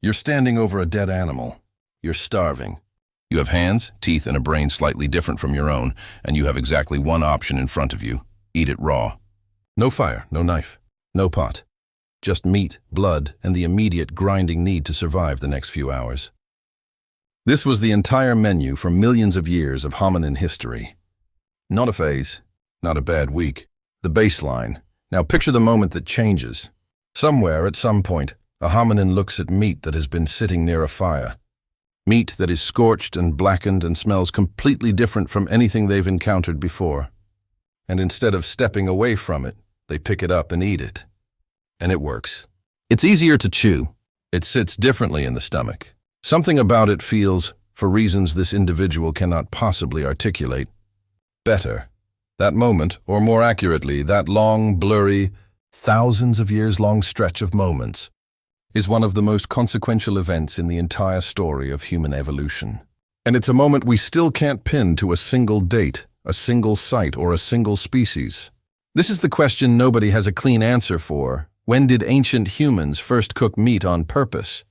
You're standing over a dead animal. You're starving. You have hands, teeth, and a brain slightly different from your own, and you have exactly one option in front of you. Eat it raw. No fire, no knife, no pot. Just meat, blood, and the immediate grinding need to survive the next few hours. This was the entire menu for millions of years of hominin history. Not a phase, not a bad week. The baseline. Now picture the moment that changes. Somewhere, at some point, a hominin looks at meat that has been sitting near a fire. Meat that is scorched and blackened and smells completely different from anything they've encountered before. And instead of stepping away from it, they pick it up and eat it. And it works. It's easier to chew. It sits differently in the stomach. Something about it feels, for reasons this individual cannot possibly articulate, better. That moment, or more accurately, that long, blurry, thousands of years long stretch of moments, is one of the most consequential events in the entire story of human evolution. And it's a moment we still can't pin to a single date, a single site, or a single species. This is the question nobody has a clean answer for. When did ancient humans first cook meat on purpose?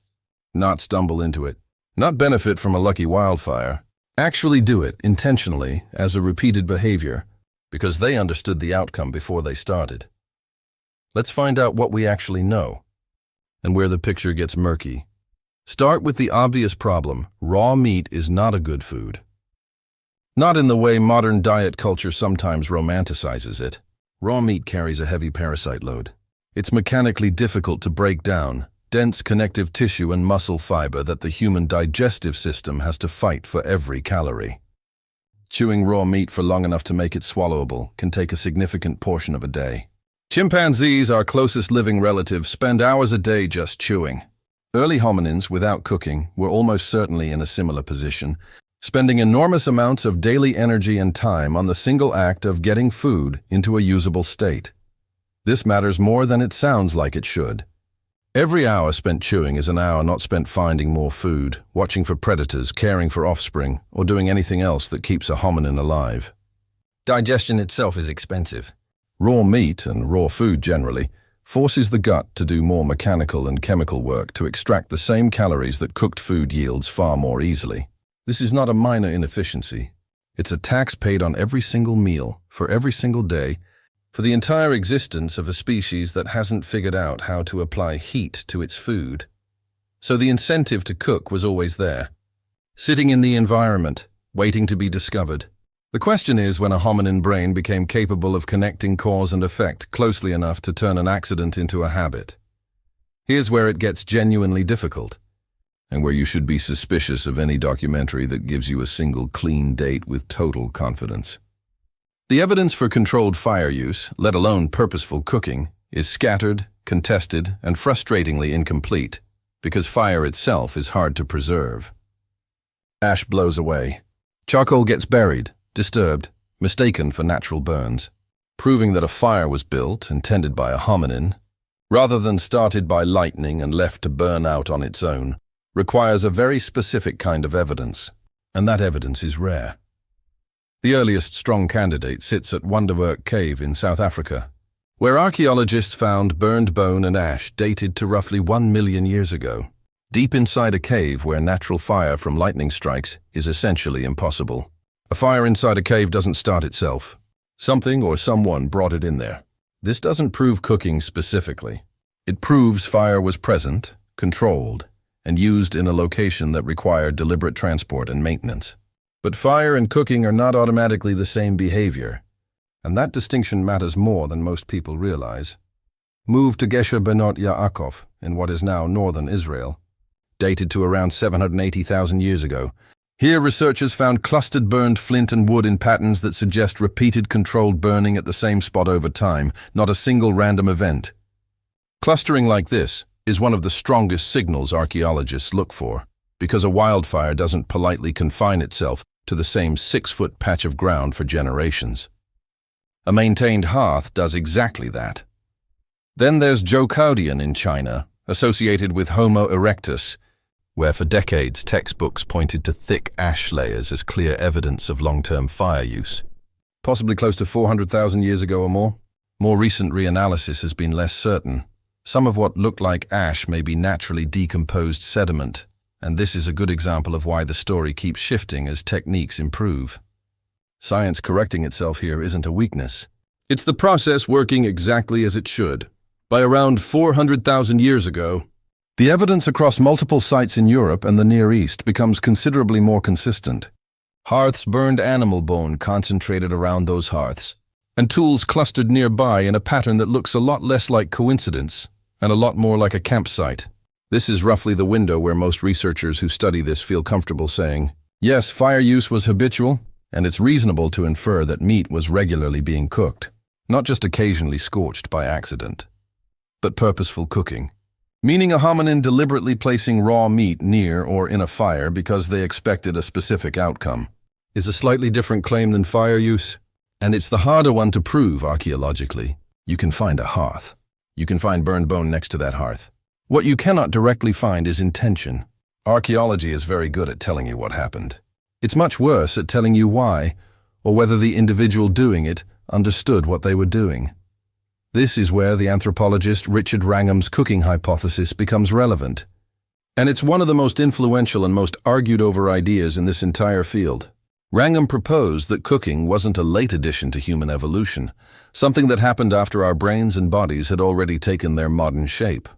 Not stumble into it. Not benefit from a lucky wildfire. Actually do it, intentionally, as a repeated behavior, because they understood the outcome before they started. Let's find out what we actually know, and where the picture gets murky. Start with the obvious problem. Raw meat is not a good food. Not in the way modern diet culture sometimes romanticizes it. Raw meat carries a heavy parasite load. It's mechanically difficult to break down, dense connective tissue and muscle fiber that the human digestive system has to fight for every calorie. Chewing raw meat for long enough to make it swallowable can take a significant portion of a day. Chimpanzees, our closest living relatives, spend hours a day just chewing. Early hominins, without cooking, were almost certainly in a similar position, spending enormous amounts of daily energy and time on the single act of getting food into a usable state. This matters more than it sounds like it should. Every hour spent chewing is an hour not spent finding more food, watching for predators, caring for offspring, or doing anything else that keeps a hominin alive. Digestion itself is expensive. Raw meat, and raw food generally, forces the gut to do more mechanical and chemical work to extract the same calories that cooked food yields far more easily. This is not a minor inefficiency. It's a tax paid on every single meal, for every single day, for the entire existence of a species that hasn't figured out how to apply heat to its food. So the incentive to cook was always there. Sitting in the environment, waiting to be discovered. The question is when a hominin brain became capable of connecting cause and effect closely enough to turn an accident into a habit. Here's where it gets genuinely difficult, and where you should be suspicious of any documentary that gives you a single clean date with total confidence. The evidence for controlled fire use, let alone purposeful cooking, is scattered, contested, and frustratingly incomplete, because fire itself is hard to preserve. Ash blows away. Charcoal gets buried, disturbed, mistaken for natural burns, proving that a fire was built, intended by a hominin, rather than started by lightning and left to burn out on its own, requires a very specific kind of evidence, and that evidence is rare. The earliest strong candidate sits at Wonderwerk Cave in South Africa, where archaeologists found burned bone and ash dated to roughly 1 million years ago, deep inside a cave where natural fire from lightning strikes is essentially impossible. A fire inside a cave doesn't start itself. Something or someone brought it in there. This doesn't prove cooking specifically. It proves fire was present, controlled, and used in a location that required deliberate transport and maintenance. But fire and cooking are not automatically the same behavior, and that distinction matters more than most people realize. Move to Gesher Benot Ya'akov in what is now northern Israel, dated to around 780,000 years ago. Here researchers found clustered burned flint and wood in patterns that suggest repeated controlled burning at the same spot over time, not a single random event. Clustering like this is one of the strongest signals archaeologists look for, because a wildfire doesn't politely confine itself to the same 6-foot patch of ground for generations. A maintained hearth does exactly that. Then there's Zhoukoudian in China, associated with Homo erectus, where for decades textbooks pointed to thick ash layers as clear evidence of long-term fire use. Possibly close to 400,000 years ago or more. More recent reanalysis has been less certain. Some of what looked like ash may be naturally decomposed sediment, and this is a good example of why the story keeps shifting as techniques improve. Science correcting itself here isn't a weakness. It's the process working exactly as it should. By around 400,000 years ago, the evidence across multiple sites in Europe and the Near East becomes considerably more consistent. Hearths burned animal bone concentrated around those hearths, and tools clustered nearby in a pattern that looks a lot less like coincidence and a lot more like a campsite. This is roughly the window where most researchers who study this feel comfortable saying, yes, fire use was habitual, and it's reasonable to infer that meat was regularly being cooked, not just occasionally scorched by accident, but purposeful cooking, meaning a hominin deliberately placing raw meat near or in a fire because they expected a specific outcome, is a slightly different claim than fire use, and it's the harder one to prove archaeologically. You can find a hearth. You can find burned bone next to that hearth. What you cannot directly find is intention. Archaeology is very good at telling you what happened. It's much worse at telling you why, or whether the individual doing it understood what they were doing. This is where the anthropologist Richard Wrangham's cooking hypothesis becomes relevant. And it's one of the most influential and most argued over ideas in this entire field. Wrangham proposed that cooking wasn't a late addition to human evolution, something that happened after our brains and bodies had already taken their modern shape.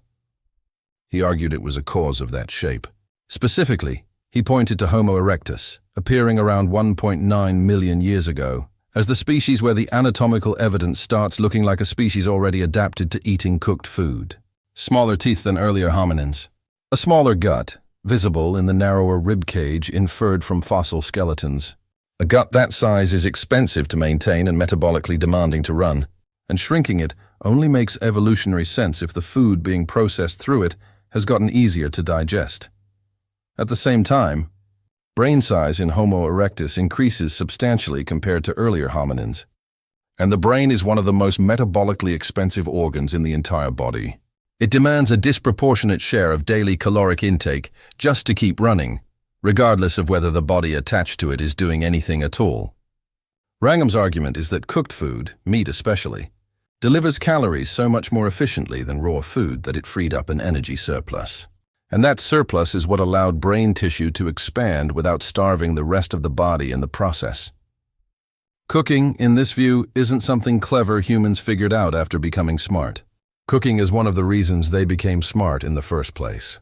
He argued it was a cause of that shape. Specifically, he pointed to Homo erectus, appearing around 1.9 million years ago, as the species where the anatomical evidence starts looking like a species already adapted to eating cooked food. Smaller teeth than earlier hominins. A smaller gut, visible in the narrower rib cage inferred from fossil skeletons. A gut that size is expensive to maintain and metabolically demanding to run, and shrinking it only makes evolutionary sense if the food being processed through it has gotten easier to digest. At the same time, brain size in Homo erectus increases substantially compared to earlier hominins, and the brain is one of the most metabolically expensive organs in the entire body. It demands a disproportionate share of daily caloric intake just to keep running, regardless of whether the body attached to it is doing anything at all. Wrangham's argument is that cooked food, meat especially, delivers calories so much more efficiently than raw food that it freed up an energy surplus. And that surplus is what allowed brain tissue to expand without starving the rest of the body in the process. Cooking, in this view, isn't something clever humans figured out after becoming smart. Cooking is one of the reasons they became smart in the first place.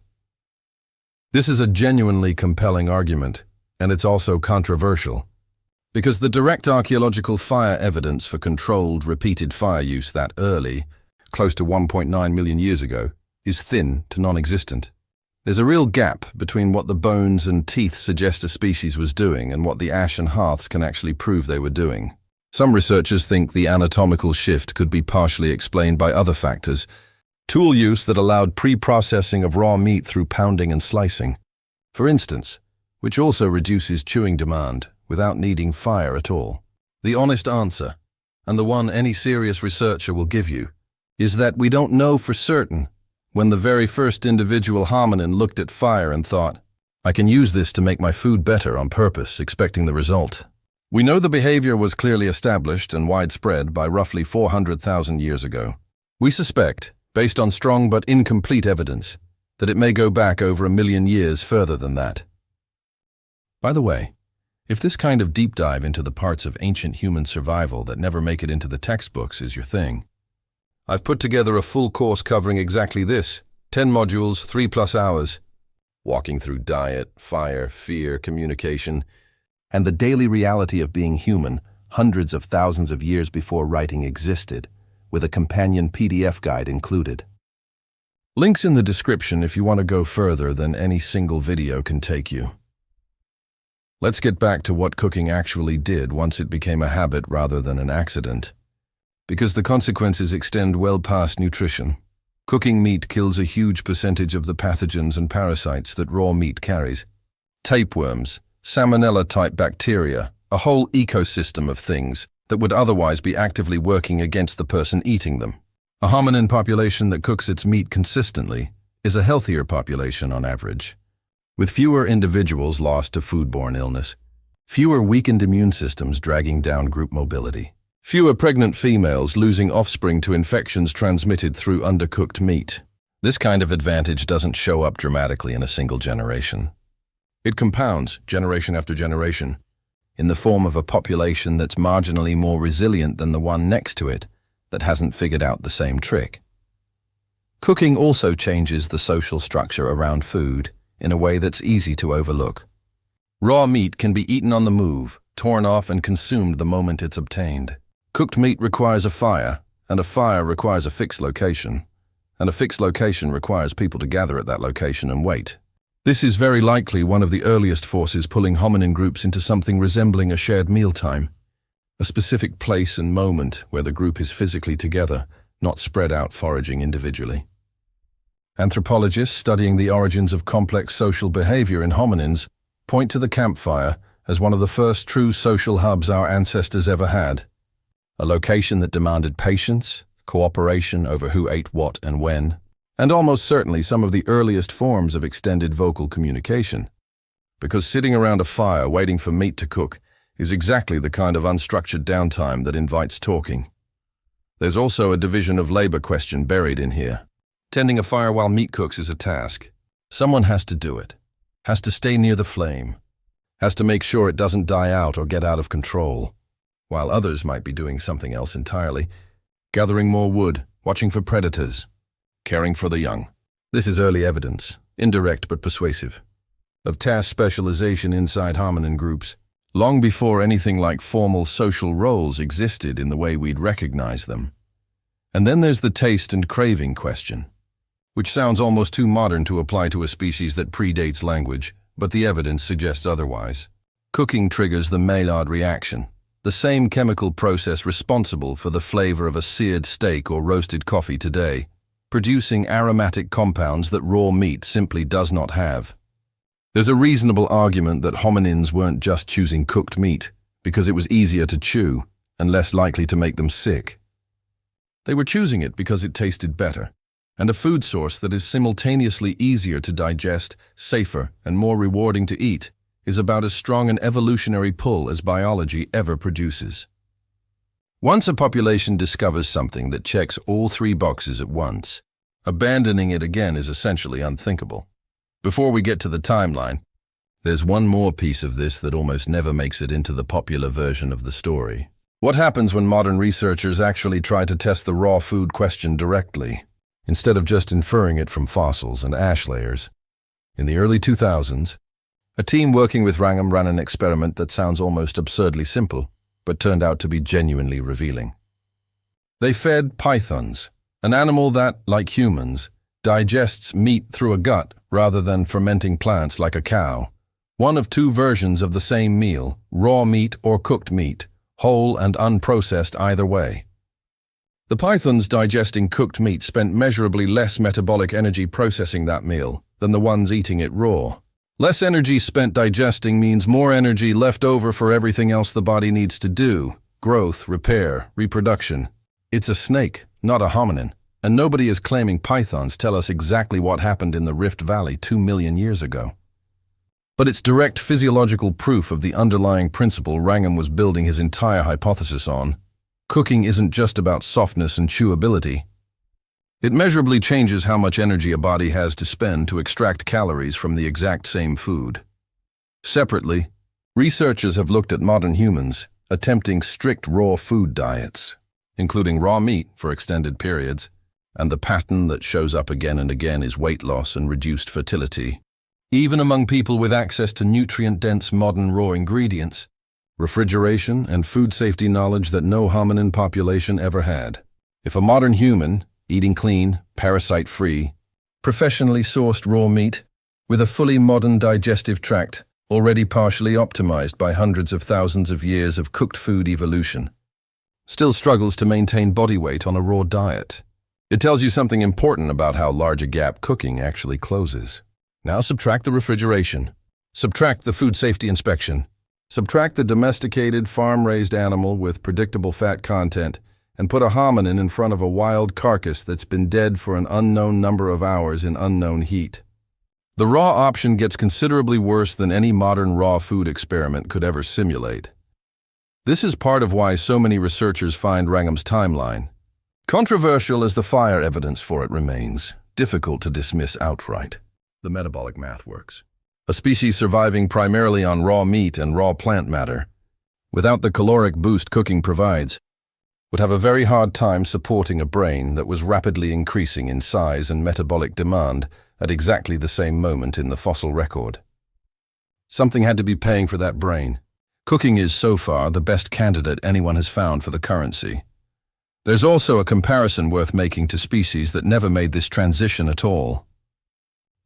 This is a genuinely compelling argument, and it's also controversial, because the direct archaeological fire evidence for controlled, repeated fire use that early, close to 1.9 million years ago, is thin to non-existent. There's a real gap between what the bones and teeth suggest a species was doing and what the ash and hearths can actually prove they were doing. Some researchers think the anatomical shift could be partially explained by other factors, tool use that allowed pre-processing of raw meat through pounding and slicing, for instance, which also reduces chewing demand without needing fire at all. The honest answer, and the one any serious researcher will give you, is that we don't know for certain when the very first individual hominin looked at fire and thought, I can use this to make my food better on purpose, expecting the result. We know the behavior was clearly established and widespread by roughly 400,000 years ago. We suspect, based on strong but incomplete evidence, that it may go back over 1 million years further than that. By the way, if this kind of deep dive into the parts of ancient human survival that never make it into the textbooks is your thing, I've put together a full course covering exactly this, 10 modules, 3+ hours, walking through diet, fire, fear, communication, and the daily reality of being human hundreds of thousands of years before writing existed, with a companion PDF guide included. Links in the description if you want to go further than any single video can take you. Let's get back to what cooking actually did once it became a habit rather than an accident. Because the consequences extend well past nutrition. Cooking meat kills a huge percentage of the pathogens and parasites that raw meat carries. Tapeworms, salmonella-type bacteria, a whole ecosystem of things that would otherwise be actively working against the person eating them. A hominin population that cooks its meat consistently is a healthier population on average, with fewer individuals lost to foodborne illness, fewer weakened immune systems dragging down group mobility, Fewer pregnant females losing offspring to infections transmitted through undercooked meat. This kind of advantage doesn't show up dramatically in a single generation. It compounds, generation after generation, in the form of a population that's marginally more resilient than the one next to it that hasn't figured out the same trick. Cooking also changes the social structure around food in a way that's easy to overlook. Raw meat can be eaten on the move, torn off and consumed the moment it's obtained. Cooked meat requires a fire, and a fire requires a fixed location, and a fixed location requires people to gather at that location and wait. This is very likely one of the earliest forces pulling hominin groups into something resembling a shared mealtime, a specific place and moment where the group is physically together, not spread out foraging individually. Anthropologists studying the origins of complex social behavior in hominins point to the campfire as one of the first true social hubs our ancestors ever had, a location that demanded patience, cooperation over who ate what and when, and almost certainly some of the earliest forms of extended vocal communication. Because sitting around a fire waiting for meat to cook is exactly the kind of unstructured downtime that invites talking. There's also a division of labor question buried in here. Tending a fire while meat cooks is a task. Someone has to do it, has to stay near the flame, has to make sure it doesn't die out or get out of control, while others might be doing something else entirely, gathering more wood, watching for predators, caring for the young. This is early evidence, indirect but persuasive, of task specialization inside hominin groups, long before anything like formal social roles existed in the way we'd recognize them. And then there's the taste and craving question, which sounds almost too modern to apply to a species that predates language, but the evidence suggests otherwise. Cooking triggers the Maillard reaction, the same chemical process responsible for the flavor of a seared steak or roasted coffee today, producing aromatic compounds that raw meat simply does not have. There's a reasonable argument that hominins weren't just choosing cooked meat because it was easier to chew and less likely to make them sick. They were choosing it because it tasted better, and a food source that is simultaneously easier to digest, safer, and more rewarding to eat is about as strong an evolutionary pull as biology ever produces. Once a population discovers something that checks all three boxes at once, abandoning it again is essentially unthinkable. Before we get to the timeline, there's one more piece of this that almost never makes it into the popular version of the story. What happens when modern researchers actually try to test the raw food question directly, instead of just inferring it from fossils and ash layers? In the early 2000s, a team working with Wrangham ran an experiment that sounds almost absurdly simple, but turned out to be genuinely revealing. They fed pythons, an animal that, like humans, digests meat through a gut rather than fermenting plants like a cow. One of two versions of the same meal, raw meat or cooked meat, whole and unprocessed either way. The pythons digesting cooked meat spent measurably less metabolic energy processing that meal than the ones eating it raw. Less energy spent digesting means more energy left over for everything else the body needs to do: growth, repair, reproduction. It's a snake, not a hominin, and nobody is claiming pythons tell us exactly what happened in the Rift Valley 2 million years ago. But it's direct physiological proof of the underlying principle Wrangham was building his entire hypothesis on. Cooking isn't just about softness and chewability. It measurably changes how much energy a body has to spend to extract calories from the exact same food. Separately, researchers have looked at modern humans attempting strict raw food diets, including raw meat for extended periods, and the pattern that shows up again and again is weight loss and reduced fertility. Even among people with access to nutrient-dense modern raw ingredients, refrigeration and food safety knowledge that no hominin population ever had. If a modern human, eating clean, parasite-free, professionally sourced raw meat, with a fully modern digestive tract, already partially optimized by hundreds of thousands of years of cooked food evolution, still struggles to maintain body weight on a raw diet, it tells you something important about how large a gap cooking actually closes. Now subtract the refrigeration, subtract the food safety inspection, subtract the domesticated, farm-raised animal with predictable fat content, and put a hominin in front of a wild carcass that's been dead for an unknown number of hours in unknown heat. The raw option gets considerably worse than any modern raw food experiment could ever simulate. This is part of why so many researchers find Wrangham's timeline controversial as the fire evidence for it remains, difficult to dismiss outright. The metabolic math works. A species surviving primarily on raw meat and raw plant matter, without the caloric boost cooking provides, would have a very hard time supporting a brain that was rapidly increasing in size and metabolic demand at exactly the same moment in the fossil record. Something had to be paying for that brain. Cooking is, so far, the best candidate anyone has found for the currency. There's also a comparison worth making to species that never made this transition at all.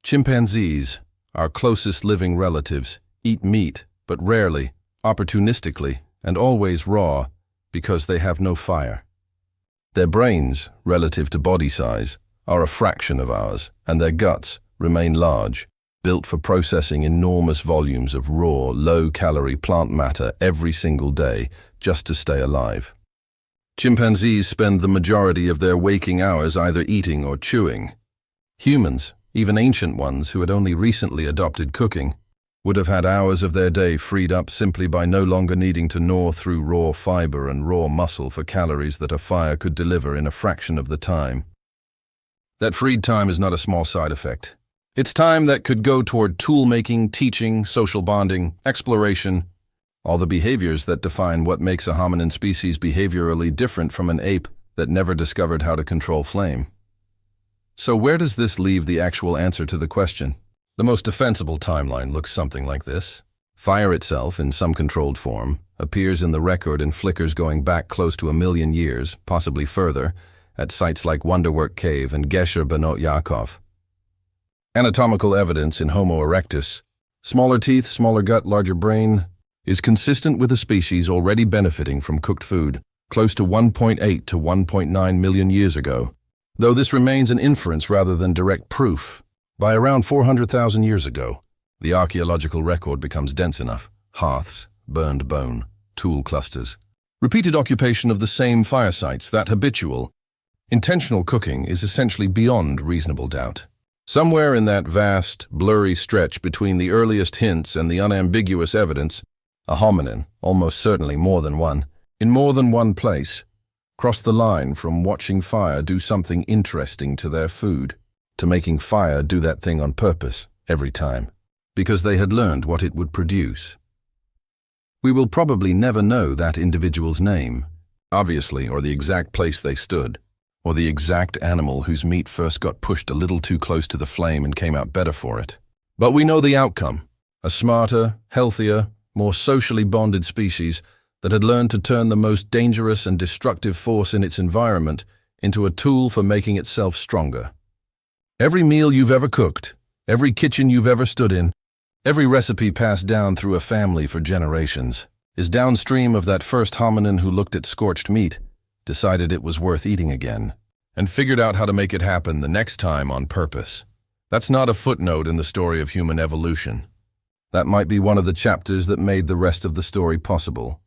Chimpanzees, our closest living relatives, eat meat, but rarely, opportunistically, and always raw, because they have no fire. Their brains, relative to body size, are a fraction of ours, and their guts remain large, built for processing enormous volumes of raw, low-calorie plant matter every single day just to stay alive. Chimpanzees spend the majority of their waking hours either eating or chewing. Humans, even ancient ones who had only recently adopted cooking, would have had hours of their day freed up simply by no longer needing to gnaw through raw fiber and raw muscle for calories that a fire could deliver in a fraction of the time. That freed time is not a small side effect. It's time that could go toward tool-making, teaching, social bonding, exploration, all the behaviors that define what makes a hominin species behaviorally different from an ape that never discovered how to control flame. So where does this leave the actual answer to the question? The most defensible timeline looks something like this. Fire itself, in some controlled form, appears in the record in flickers going back close to 1 million years, possibly further, at sites like Wonderwerk Cave and Gesher Benot Ya'akov. Anatomical evidence in Homo erectus, smaller teeth, smaller gut, larger brain, is consistent with a species already benefiting from cooked food, close to 1.8 to 1.9 million years ago, though this remains an inference rather than direct proof. By around 400,000 years ago, the archaeological record becomes dense enough. Hearths, burned bone, tool clusters. Repeated occupation of the same fire sites, that habitual, intentional cooking is essentially beyond reasonable doubt. Somewhere in that vast, blurry stretch between the earliest hints and the unambiguous evidence, a hominin, almost certainly more than one, in more than one place, crossed the line from watching fire do something interesting to their food to making fire do that thing on purpose every time, because they had learned what it would produce. We will probably never know that individual's name, obviously, or the exact place they stood, or the exact animal whose meat first got pushed a little too close to the flame and came out better for it. But we know the outcome, a smarter, healthier, more socially bonded species that had learned to turn the most dangerous and destructive force in its environment into a tool for making itself stronger. Every meal you've ever cooked, every kitchen you've ever stood in, every recipe passed down through a family for generations, is downstream of that first hominin who looked at scorched meat, decided it was worth eating again, and figured out how to make it happen the next time on purpose. That's not a footnote in the story of human evolution. That might be one of the chapters that made the rest of the story possible.